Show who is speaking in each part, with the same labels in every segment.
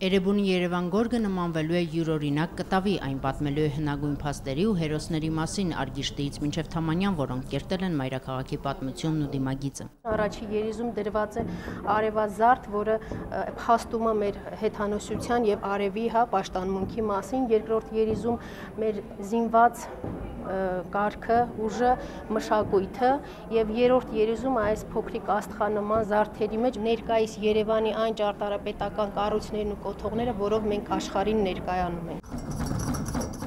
Speaker 1: Էրեբունի Երևան գորգը նմանվելու է յուրօրինակ կտավի, այն պատմելու է հնագույն փաստերի ու հերոսների մասին Արգիշտիից մինչև Թամանյան, որոնք կերտել են մայրաքաղաքի պատմությունն ու դիմագիծը։
Speaker 2: Առաջի երիզում դրված է արևազարդ, որը փաստում է մեր հեթանոսության եւ արևի պաշտամունքի մասին, երկրորդ երիզում մեր զինված կարգը, ուժը, մշակույթը եւ երրորդ երիզում այս փոքրիկ աստղանման զարդերի մեջ ներկայիս Երևանի այն ճարտարապետական կառույցներն ու կոթողները, որով մենք աշխարհին ներկայանում ենք։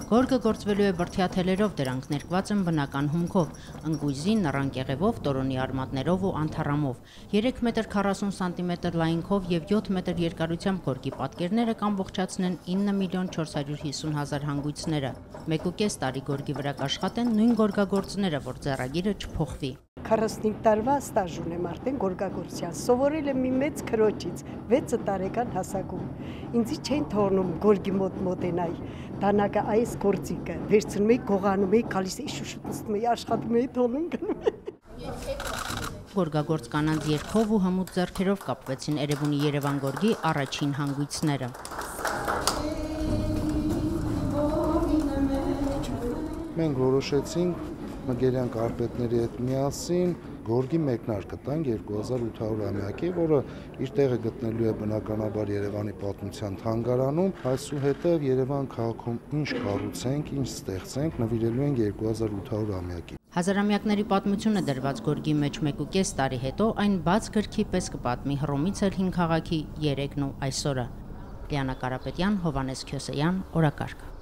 Speaker 1: Գորգը գործվելու է բրդյա թելերով, դրանք ներկված են բնական հումքով, ընկույզի, նռանկեղևով, տորոնի արմատներով ու անթառամով, 3 մետր 40 սանտիմետր լայնքով եւ 7 մետր երկարությամբ գորգի պատկերները կամբողջացնեն 9.450.000 հանգույցները։ 1.5 տարի գորգի վրա կաշխատեն նույն գորգագործները, որ ձեռագիրը չփոխվի։
Speaker 3: 45 տարվա ստաժ ունեմ արդեն գորգագործության, սովորել եմ մի մեծ քրոջից 6 տարեկան հասակում։ Ինձ չէին թողնում գորգի մոտ մոտենալ, դանակը այս գործիքը վերցնում էի, գողանում էի, գալիս էի շուշուտում էի, աշխատում էի, թողնում գնում էի։
Speaker 1: Գորգագործ կանանց երգով ու հմուտ ձեռքերով կապվեցին Էրեբունի Երևան գորգի առաջին հանգույցները։
Speaker 4: Մենք որոշեցինք մգերյան կարպետների հետ միասին գորգի մեկնարկը տանք 2800-ամյակի, որը իր տեղը գտնելու է բնականաբար Երևանի պատմության թանգարանում, այսուհետև Երևան քաղաքում ինչ կառուցենք, ինչ ստեղծենք, նվիրելու ենք 2800-ամյակի։
Speaker 1: Հազարամյակների պատմությունը դրված գորգի մեջ 1.5 տարի հետո այն բաց գրքի պես կպատմի Հռոմից էլ հին քաղաքի երեկն ու այսօրը։ Լիանա Կարապետյան, Հովհաննես Քյոսեյան, օրակարգ։